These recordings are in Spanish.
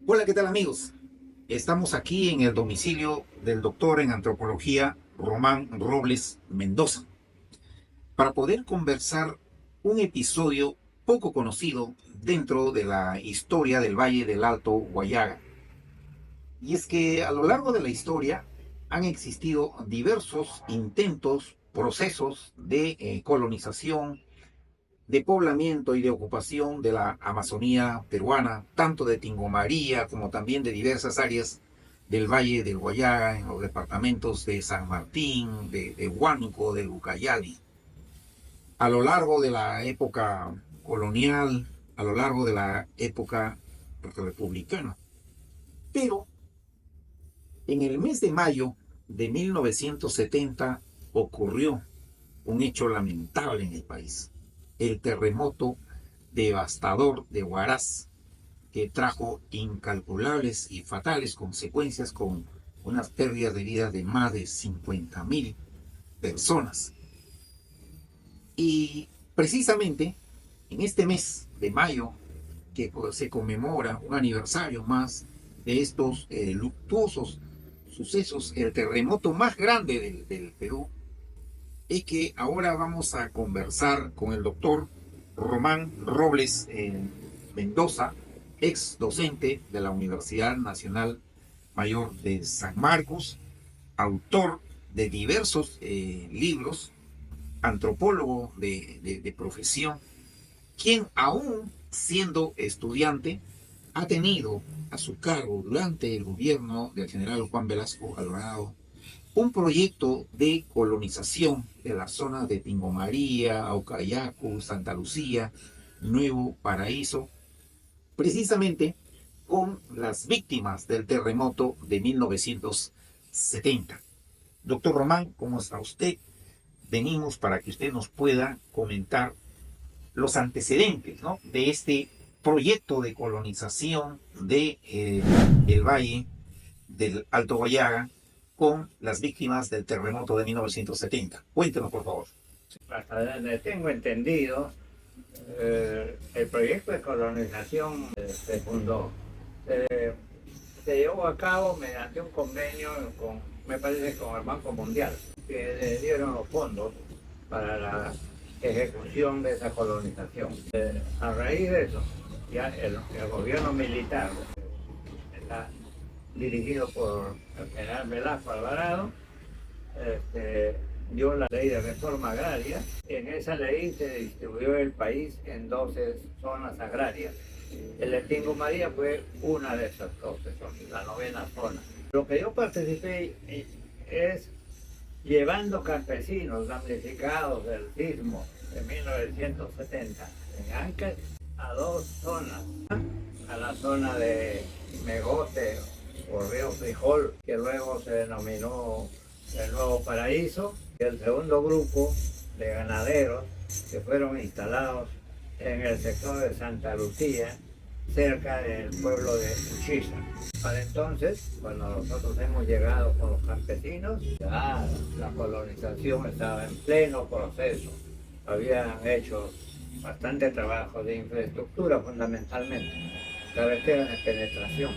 Hola, ¿qué tal amigos? Estamos aquí en el domicilio del doctor en antropología Román Robles Mendoza para poder conversar un episodio poco conocido dentro de la historia del Valle del Alto Guayaga. Y es que a lo largo de la historia han existido diversos intentos, procesos de colonización, de poblamiento y de ocupación de la Amazonía peruana, tanto de Tingomaría como también de diversas áreas del Valle del Guayaga, en los departamentos de San Martín, de Huánuco, de Ucayali. A lo largo de la época colonial, a lo largo de la época republicana. Pero en el mes de mayo de 1970 ocurrió un hecho lamentable en el país: el terremoto devastador de Huaraz, que trajo incalculables y fatales consecuencias con unas pérdidas de vida de más de 50.000 personas. Y precisamente en este mes de mayo, que se conmemora un aniversario más de estos luctuosos sucesos, el terremoto más grande del Perú, es que ahora vamos a conversar con el doctor Román Robles Mendoza, ex docente de la Universidad Nacional Mayor de San Marcos, autor de diversos libros, antropólogo de profesión, quien aún siendo estudiante ha tenido a su cargo durante el gobierno del general Juan Velasco Alvarado un proyecto de colonización de la zona de Tingomaría, Aucayacu, Santa Lucía, Nuevo Paraíso, precisamente con las víctimas del terremoto de 1970. Doctor Román, ¿cómo está usted? Venimos para que usted nos pueda comentar los antecedentes, ¿no?, de este proyecto de colonización de el Valle del Alto Guayaga con las víctimas del terremoto de 1970. Cuéntenos, por favor. Hasta donde tengo entendido, el proyecto de colonización se fundó, eh, se llevó a cabo mediante un convenio con, me parece, con el Banco Mundial, que le dieron los fondos para la ejecución de esa colonización. A raíz de eso, ya el gobierno militar está dirigido por el general Velasco Alvarado, dio la ley de reforma agraria. En esa ley se distribuyó el país en 12 zonas agrarias. El de Tingomaría fue una de esas 12 zonas, la novena zona. Lo que yo participé es llevando campesinos damnificados del sismo de 1970 en Ancash a dos zonas, a la zona de Megote o Río Frijol, que luego se denominó el Nuevo Paraíso, y el segundo grupo de ganaderos que fueron instalados en el sector de Santa Lucía, cerca del pueblo de Uchiza. Para entonces, cuando nosotros hemos llegado con los campesinos, ya la colonización estaba en pleno proceso. Habían hecho bastante trabajo de infraestructura, fundamentalmente, carreteras de penetración.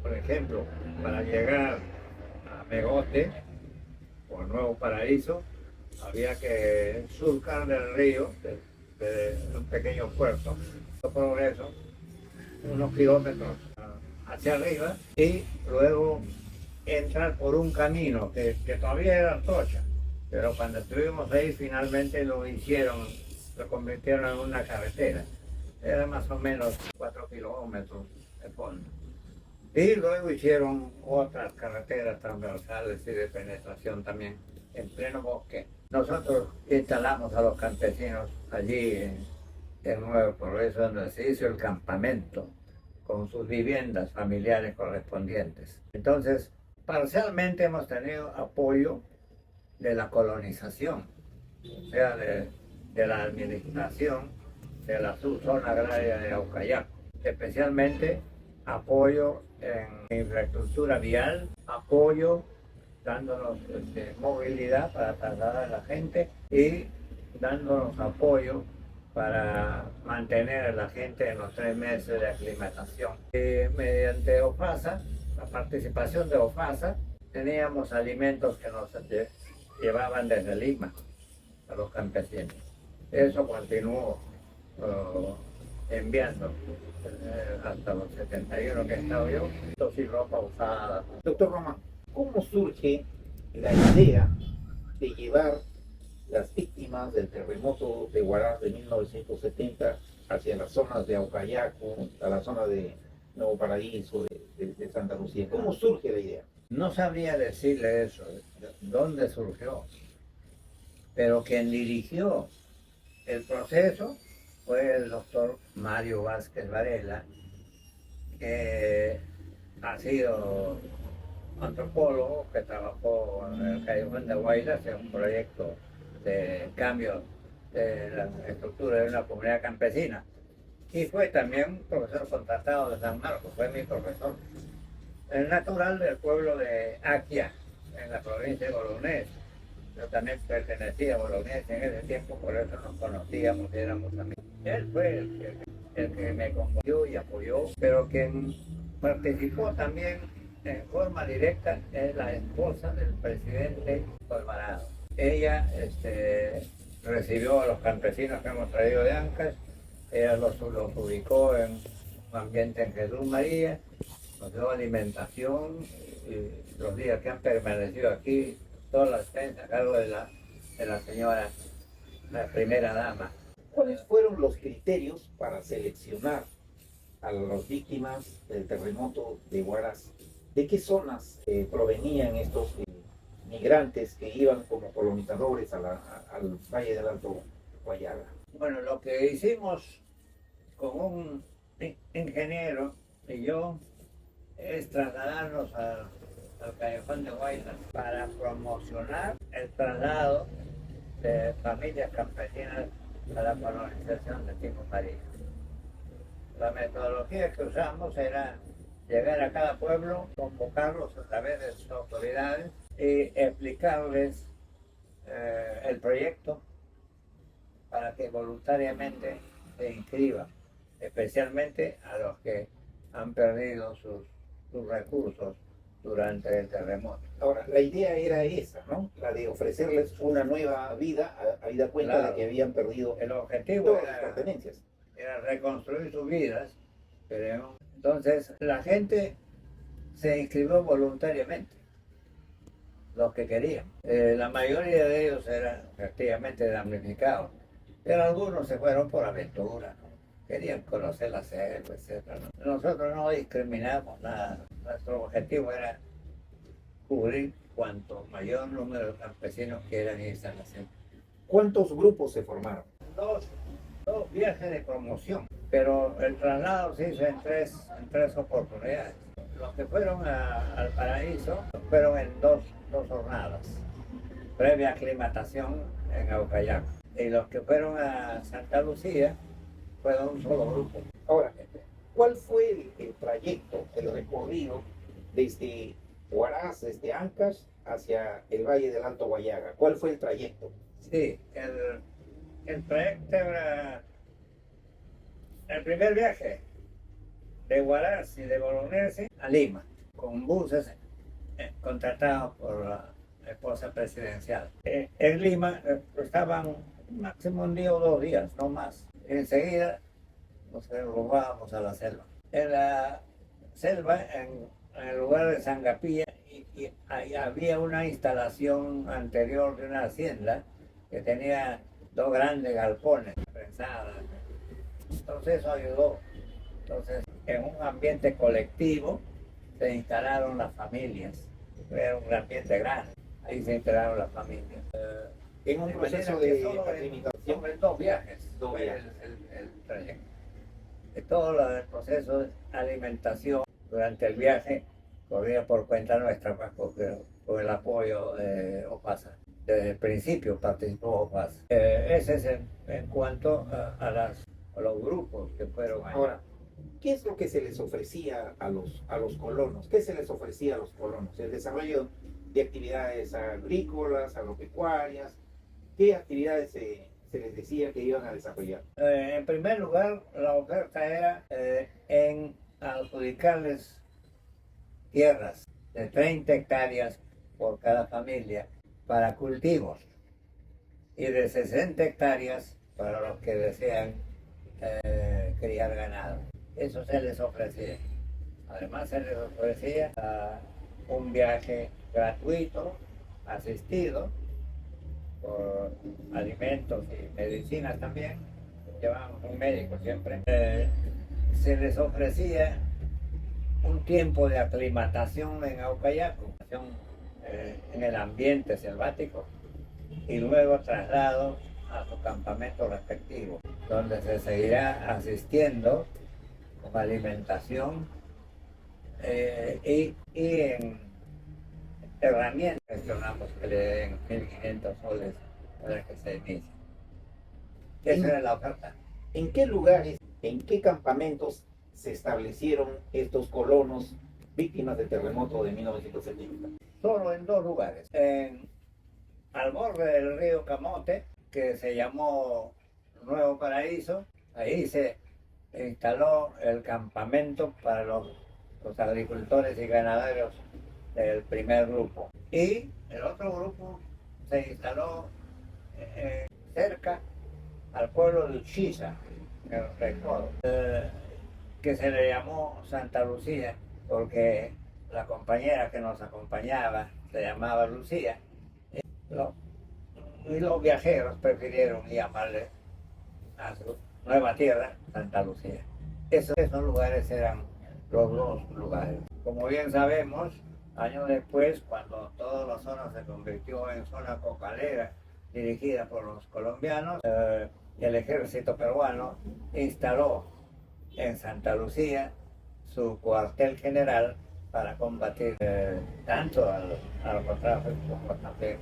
Por ejemplo, para llegar a Megote o Nuevo Paraíso, había que surcar del río, de un pequeño puerto, Progreso, unos kilómetros hacia arriba, y luego entrar por un camino que todavía era antorcha, pero cuando estuvimos ahí finalmente lo hicieron, lo convirtieron en una carretera. Era más o menos 4 kilómetros de fondo. Y luego hicieron otras carreteras transversales y de penetración también, en pleno bosque. Nosotros instalamos a los campesinos allí en Nuevo Progreso, donde se hizo el campamento, con sus viviendas familiares correspondientes. Entonces, parcialmente hemos tenido apoyo de la colonización, o sea, de la administración de la subzona agraria de Aucayaco, especialmente apoyo en infraestructura vial, apoyo dándonos movilidad para trasladar a la gente y dándonos apoyo para mantener a la gente en los 3 meses de aclimatación. Mediante OFASA, la participación de OFASA, teníamos alimentos que nos llevaban desde Lima a los campesinos. Eso continuó enviando hasta los 71 que he estado yo, y ropa usada. Doctor Román, ¿cómo surge la idea de llevar las víctimas del terremoto de Huaraz de 1970 hacia las zonas de Aucayaco, a la zona de Nuevo Paraíso, de Santa Lucía? ¿Cómo surge la idea? No sabría decirle eso, dónde surgió, pero quien dirigió el proceso fue el doctor Mario Vázquez Varela, que ha sido antropólogo, que trabajó en el Callejón de Guaylas en un proyecto de cambio de la estructura de una comunidad campesina. Y fue también profesor contratado de San Marcos, fue mi profesor. El natural del pueblo de Aquia, en la provincia de Bolognesi. Yo también pertenecía a Bolognesi en ese tiempo, por eso nos conocíamos y éramos amigos. Él fue el que me conmovió y apoyó, pero quien participó también en forma directa es la esposa del presidente Alvarado. Ella recibió a los campesinos que hemos traído de Ancash, ella los ubicó en un ambiente en Jesús María, nos dio alimentación y los días que han permanecido aquí, toda la estancia a cargo de la señora, la primera dama. ¿Cuáles fueron los criterios para seleccionar a las víctimas del terremoto de Huaraz? ¿De qué zonas provenían estos migrantes que iban como colonizadores al Valle del Alto Guayaga? Bueno, lo que hicimos con un ingeniero y yo es trasladarnos al Callejón de Guaylas para promocionar el traslado de familias campesinas a la colonización de Tingo María. La metodología que usamos era llegar a cada pueblo, convocarlos a través de sus autoridades y explicarles el proyecto para que voluntariamente se inscriban, especialmente a los que han perdido sus recursos durante el terremoto. Ahora, la idea era esa, ¿no? La de ofrecerles una nueva vida, habida cuenta Claro. de que habían perdido El objetivo todas sus pertenencias. era reconstruir sus vidas, pero entonces la gente se inscribió voluntariamente, los que querían. La mayoría de ellos eran efectivamente damnificados, pero algunos se fueron por aventura, ¿no? Querían conocer la selva, etc. Nosotros no discriminamos nada, nuestro objetivo era cubrir cuanto mayor número de campesinos quieran irse a la selva. ¿Cuántos grupos se formaron? Dos viajes de promoción, pero el traslado se hizo en tres oportunidades. Los que fueron al paraíso fueron en dos jornadas, previa aclimatación en Aucayaco. Y los que fueron a Santa Lucía fueron un solo grupo. Ahora, ¿cuál fue el trayecto, el recorrido desde Huaraz, desde Ancash, hacia el Valle del Alto Guayaga? ¿Cuál fue el trayecto? Sí, el trayecto era el primer viaje de Huaraz y de Bolognesi a Lima, con buses contratados por la esposa presidencial. En Lima estaban máximo un día o 2 días, no más. Enseguida nos robábamos a la selva. En la selva, en el lugar de Sangapilla, y ahí había una instalación anterior de una hacienda que tenía 2 grandes galpones prensadas. Entonces eso ayudó. Entonces, en un ambiente colectivo se instalaron las familias. Era un ambiente grande. Ahí se instalaron las familias. En un proceso de aclimatación. Sobre 2 viajes. Fue el trayecto. De todo el proceso de alimentación durante el viaje corría por cuenta nuestra, con el apoyo de OFASA. Desde el principio participó OFASA. Ese es en cuanto a los grupos que fueron allá. Ahora, ¿qué es lo que se les ofrecía a los colonos? ¿Qué se les ofrecía a los colonos? El desarrollo de actividades agrícolas, agropecuarias. ¿Qué actividades se se les decía que iban a desarrollar? En primer lugar, la oferta era en adjudicarles tierras de 30 hectáreas por cada familia para cultivos y de 60 hectáreas para los que desean criar ganado. Eso se les ofrecía. Además se les ofrecía un viaje gratuito, asistido, por alimentos y medicinas también. Llevábamos un médico siempre. Se les ofrecía un tiempo de aclimatación en Aucayaco, en el ambiente selvático, y luego traslado a su campamento respectivo, donde se seguirá asistiendo con alimentación y en herramientas. Gestionamos que le den 1.500 soles para que se inicie. Esa era la oferta. ¿En qué lugares, en qué campamentos se establecieron estos colonos víctimas del terremoto de 1970? Solo en dos lugares. Al borde del río Camote, que se llamó Nuevo Paraíso, ahí se instaló el campamento para los agricultores y ganaderos del primer grupo. Y el otro grupo se instaló cerca al pueblo de Uchiza, en el Recodo, que se le llamó Santa Lucía, porque la compañera que nos acompañaba se llamaba Lucía. Y los viajeros prefirieron llamarle a su nueva tierra Santa Lucía. Esos lugares eran los dos lugares. Como bien sabemos, años después, cuando toda la zona se convirtió en zona cocalera dirigida por los colombianos, el ejército peruano instaló en Santa Lucía su cuartel general para combatir tanto al narcotráfico como también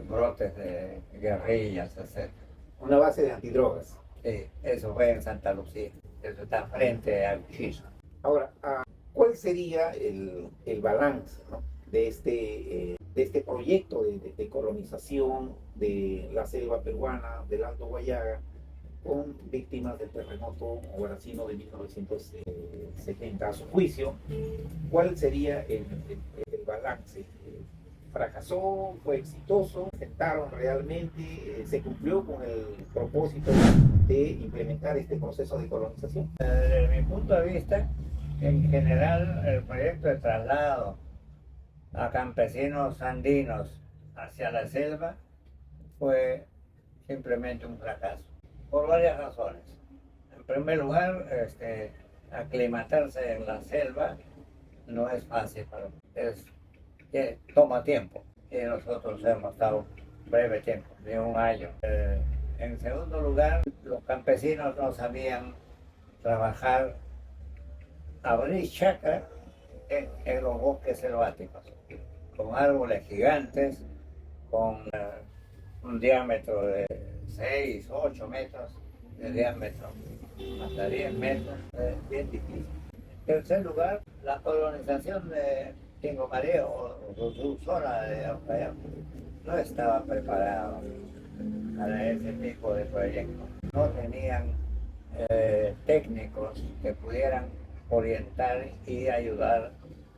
brotes de guerrillas, etc. Una base de antidrogas. Sí, eso fue en Santa Lucía. Eso está frente al Chizo. Ahora, ¿cuál sería el balance, ¿no?, de este proyecto de colonización de la selva peruana, del Alto Guayaga, con víctimas del terremoto guaracino de 1970? A su juicio, ¿cuál sería el balance? ¿Fracasó? ¿Fue exitoso? ¿Intentaron realmente? ¿Se cumplió con el propósito de implementar este proceso de colonización? Desde mi punto de vista, en general, el proyecto de traslado a campesinos andinos hacia la selva fue simplemente un fracaso, por varias razones. En primer lugar, aclimatarse en la selva no es fácil, que toma tiempo, y nosotros hemos estado breve tiempo, de un año. En segundo lugar, los campesinos no sabían trabajar, abrir chacra en los bosques selváticos, con árboles gigantes, con un diámetro de 6, 8 metros de diámetro, hasta 10 metros, bien difícil. En tercer lugar, la colonización de Tingo María o su zona de Aucayaco no estaba preparada para ese tipo de proyectos. No tenían técnicos que pudieran orientar y ayudar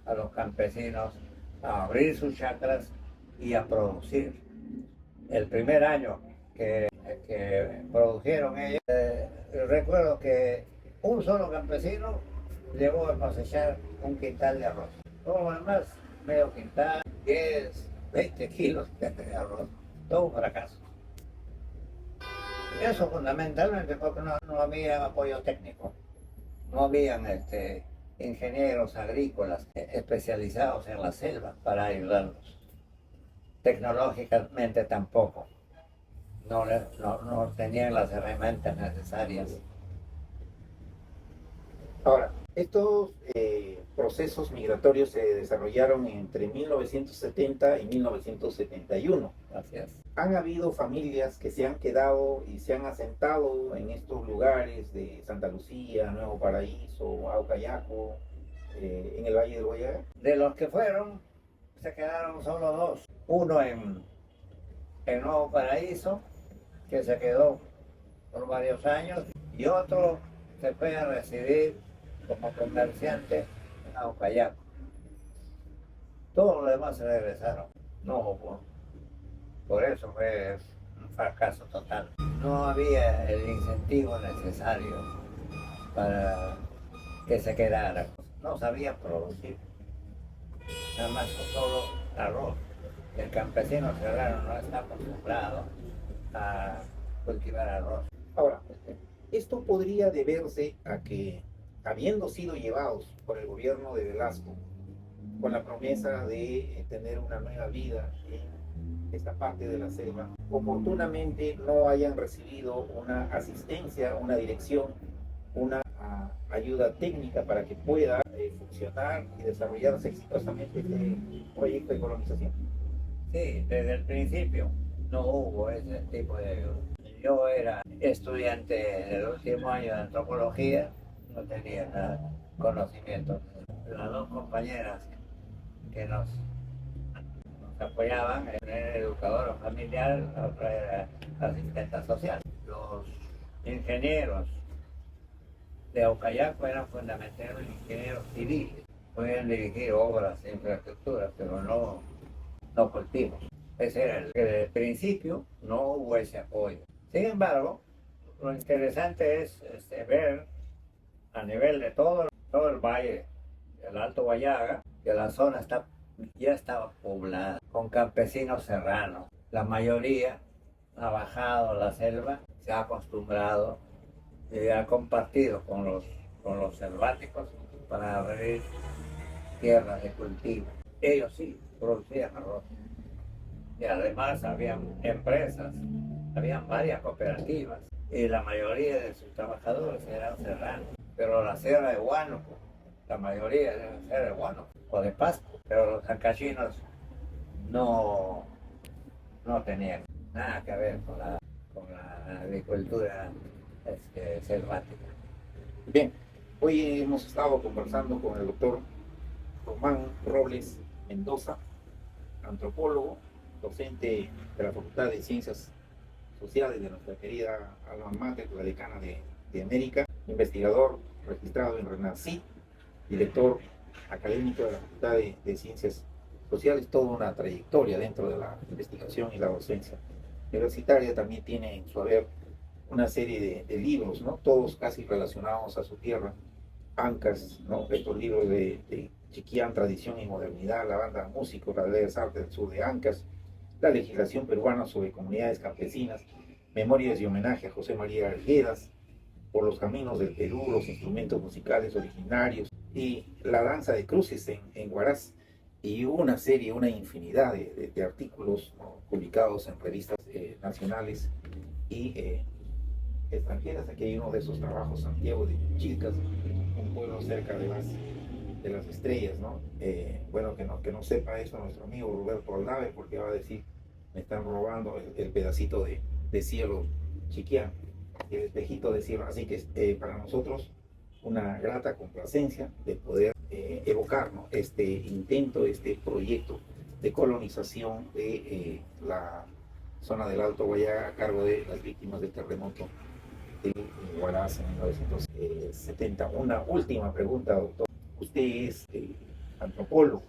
a los campesinos a abrir sus chacras y a producir. El primer año que produjeron ellos, recuerdo que un solo campesino llegó a cosechar un quintal de arroz. Todo lo demás, medio quintal, 10, 20 kilos de arroz. Todo un fracaso. Eso fundamentalmente porque no había apoyo técnico. No habían ingenieros agrícolas especializados en la selva para ayudarlos. Tecnológicamente tampoco. No tenían las herramientas necesarias. Ahora, estos procesos migratorios se desarrollaron entre 1970 y 1971. Gracias. Han habido familias que se han quedado y se han asentado en estos lugares de Santa Lucía, Nuevo Paraíso, Aucayaco, en el Valle del Guayaga. De los que fueron, se quedaron solo dos. Uno en Nuevo Paraíso que se quedó por varios años y otro se fue a residir como comerciante en Aucayaco. Todos los demás se regresaron. No hubo. Por eso fue un fracaso total. No había el incentivo necesario para que se quedara. No sabían producir. Nada más solo arroz. El campesino serrano no está acostumbrado a cultivar arroz. Ahora, esto podría deberse a que, habiendo sido llevados por el gobierno de Velasco, con la promesa de tener una nueva vida en esta parte de la selva, oportunamente no hayan recibido una asistencia, una dirección, una ayuda técnica para que pueda funcionar y desarrollarse exitosamente este proyecto de colonización. Sí, desde el principio no hubo ese tipo de ayuda. Yo era estudiante del último año de antropología, no tenía nada conocimiento. Las dos compañeras que nos apoyaban, era educadora familiar, la otra era asistente social. Los ingenieros de Aucayaco eran fundamentalmente ingenieros civiles. Podían dirigir obras de infraestructura, pero no cultivos. Ese era el que desde el principio no hubo ese apoyo. Sin embargo, lo interesante es ver a nivel de todo el valle del Alto Guayaga, que la zona ya estaba poblada con campesinos serranos. La mayoría ha bajado a la selva, se ha acostumbrado y ha compartido con los selváticos para abrir tierras de cultivo. Ellos sí producían arroz. Y además habían empresas, habían varias cooperativas y la mayoría de sus trabajadores eran serranos. Pero la sierra de Huánuco, la mayoría era la sierra de Huánuco o de Pasco, pero los ancachinos no tenían nada que ver con la agricultura selvática. Bien, hoy hemos estado conversando con el doctor Román Robles Mendoza, antropólogo, docente de la Facultad de Ciencias Sociales de nuestra querida alma mater, la decana de América, investigador registrado en RENACYT, director académico de la Facultad de Ciencias Sociales, toda una trayectoria dentro de la investigación y la docencia universitaria. También tiene en su haber una serie de libros, ¿no? Todos casi relacionados a su tierra, Ancas, ¿no? Estos libros de Chiquián, Tradición y Modernidad, la banda de músicos, las bellas artes del sur de Ancas, la legislación peruana sobre comunidades campesinas, memorias y homenaje a José María Arguedas, por los caminos del Perú, los instrumentos musicales originarios y la danza de cruces en Huaraz, y una serie, una infinidad de artículos, ¿no? Publicados en revistas nacionales y extranjeras. Aquí hay uno de esos trabajos, Santiago de Chilcas, un pueblo cerca de las estrellas, ¿no? Bueno, que no sepa eso nuestro amigo Roberto Aldave, porque va a decir, me están robando el pedacito de cielo Chiquián, el espejito de cielo. Así que para nosotros una grata complacencia de poder evocar, ¿no? Este intento, este proyecto de colonización de la zona del Alto Guayaga a cargo de las víctimas del terremoto de Huaraz en 1970. Una última pregunta, doctor. Usted es antropólogo,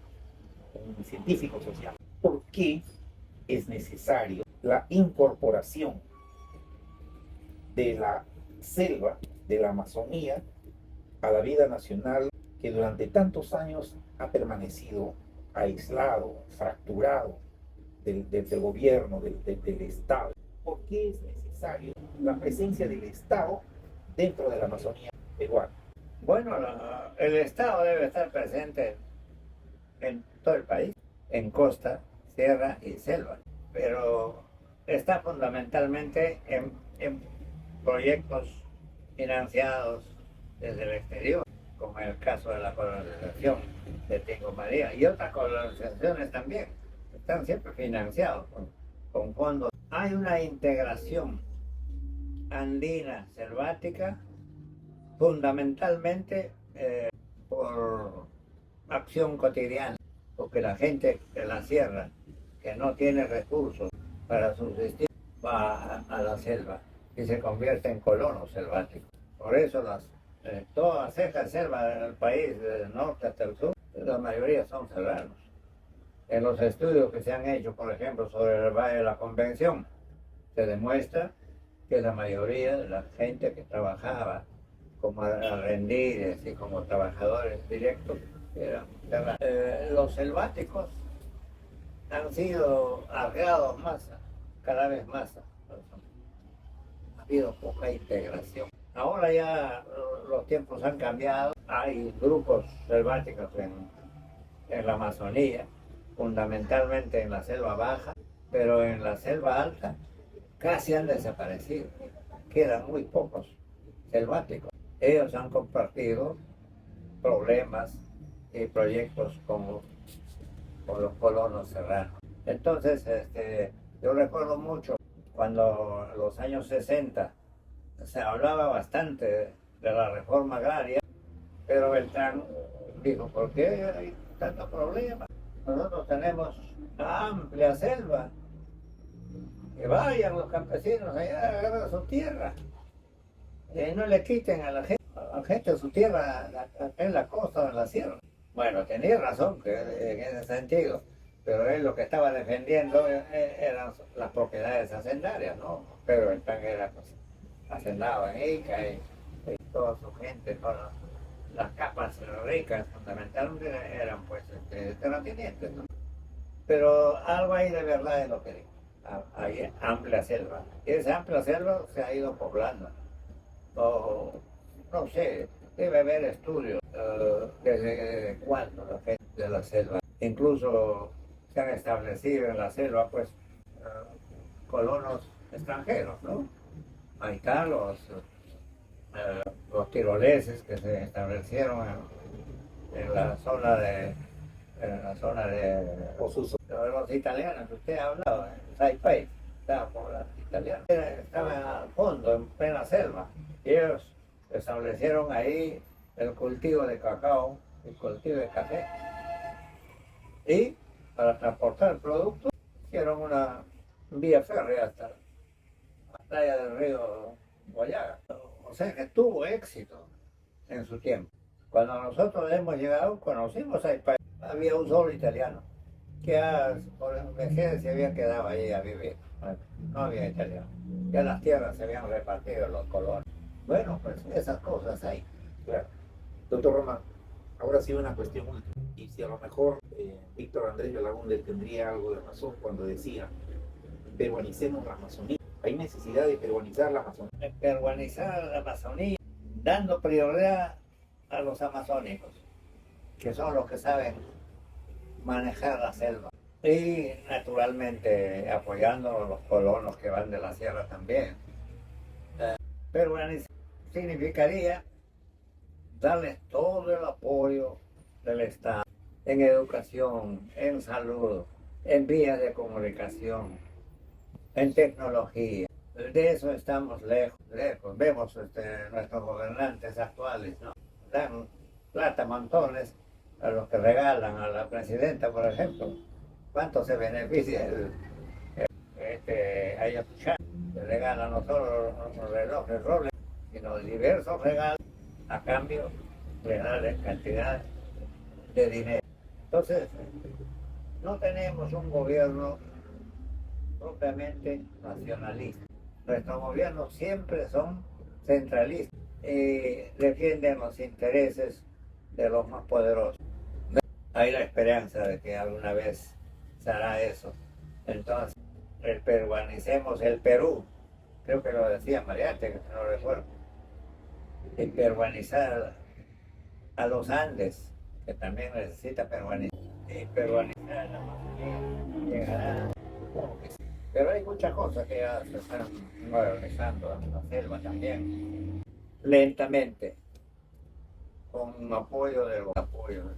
un científico social. ¿Por qué es necesario la incorporación de la selva, de la Amazonía, a la vida nacional que durante tantos años ha permanecido aislado, fracturado del gobierno, del Estado? ¿Por qué es necesario la presencia del Estado dentro de la Amazonía peruana? Bueno, el Estado debe estar presente en todo el país, en costa, sierra y selva, pero está fundamentalmente en proyectos financiados desde el exterior, como en el caso de la colonización de Tingo María y otras colonizaciones también, están siempre financiados con fondos. Hay una integración andina selvática fundamentalmente por acción cotidiana, porque la gente de la sierra que no tiene recursos para subsistir va a la selva y se convierte en colono selvático. Por eso todas esas selvas del país, del norte hasta el sur, la mayoría son serranos. En los estudios que se han hecho, por ejemplo, sobre el Valle de la Convención, se demuestra que la mayoría de la gente que trabajaba como arrendiles y como trabajadores directos eran serranos. Los selváticos han sido arreados más, cada vez más. Ha habido poca integración. Ahora ya los tiempos han cambiado, hay grupos selváticos en la Amazonía, fundamentalmente en la selva baja, pero en la selva alta casi han desaparecido, quedan muy pocos selváticos. Ellos han compartido problemas y proyectos con los colonos serranos. Entonces, yo recuerdo mucho cuando en los años 60 se hablaba bastante de la reforma agraria, pero Beltrán dijo, ¿por qué hay tantos problemas? Nosotros tenemos una amplia selva, que vayan los campesinos allá a agarrar su tierra, y no le quiten a la gente su tierra en la costa o en la sierra. Bueno, tenía razón en ese sentido, pero él lo que estaba defendiendo eran las propiedades hacendarias, ¿no? Pero Beltrán era pues, hacendado en Ica y toda su gente, todas las capas ricas fundamentalmente eran pues terratenientes, ¿no? Pero algo ahí de verdad es lo que digo. Hay amplia selva. Y esa amplia selva se ha ido poblando. No sé, debe haber estudios desde cuándo la gente de la selva. Incluso se han establecido en la selva pues colonos extranjeros, ¿no? Ahí están los tiroleses que se establecieron en la zona de Osuso. los italianos que usted ha hablado, en Taipei, estaba por los italianos. Estaban al fondo, en plena selva, y ellos establecieron ahí el cultivo de cacao, el cultivo de café. Y para transportar el producto, hicieron una vía férrea hasta la playa del río Guayaga. O sea que tuvo éxito en su tiempo. Cuando nosotros hemos llegado, conocimos a Taipei. Había un solo italiano que por vejez se había quedado ahí a vivir. No había italiano. Ya las tierras se habían repartido en los colonos. Bueno, pues esas cosas hay. Claro. Doctor Román, ahora sí una cuestión última. Y si a lo mejor Víctor Andrés Belaúnde tendría algo de razón cuando decía, peruanicemos la Amazonía. Hay necesidad de peruanizar la Amazonía. Peruanizar la Amazonía, dando prioridad a los amazónicos, que son los que saben manejar la selva. Y naturalmente apoyando a los colonos que van de la sierra también. Peruanizar significaría darles todo el apoyo del Estado en educación, en salud, en vías de comunicación, en tecnología. De eso estamos lejos. Vemos nuestros gobernantes actuales, ¿no? Dan plata montones a los que regalan a la presidenta, por ejemplo. ¿Cuánto se beneficia Ayacuchá? Le regalan no solo los relojes Rolex, sino diversos regalos a cambio de darles cantidad de dinero. Entonces, no tenemos un gobierno propiamente nacionalista. Nuestros gobiernos siempre son centralistas y defienden los intereses de los más poderosos. Hay la esperanza de que alguna vez se hará eso. Entonces, peruanicemos el Perú. Creo que lo decía Mariate, que no recuerdo. Y peruanizar a los Andes, que también necesita peruanizar. Y peruanizar la Amazonía llegará. Pero hay muchas cosas que ya se están modernizando en la selva también, lentamente, con apoyo del gobierno.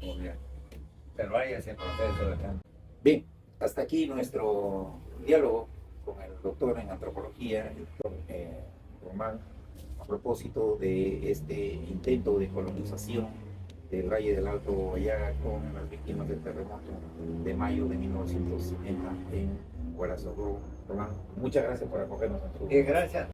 Pero hay ese proceso de cambio. Bien, hasta aquí nuestro diálogo con el doctor en antropología, el doctor Román, a propósito de este intento de colonización del Valle del Alto Guayaga con las víctimas del terremoto de mayo de 1970 en Corazón, Román. Muchas gracias por acogernos en su... Y gracias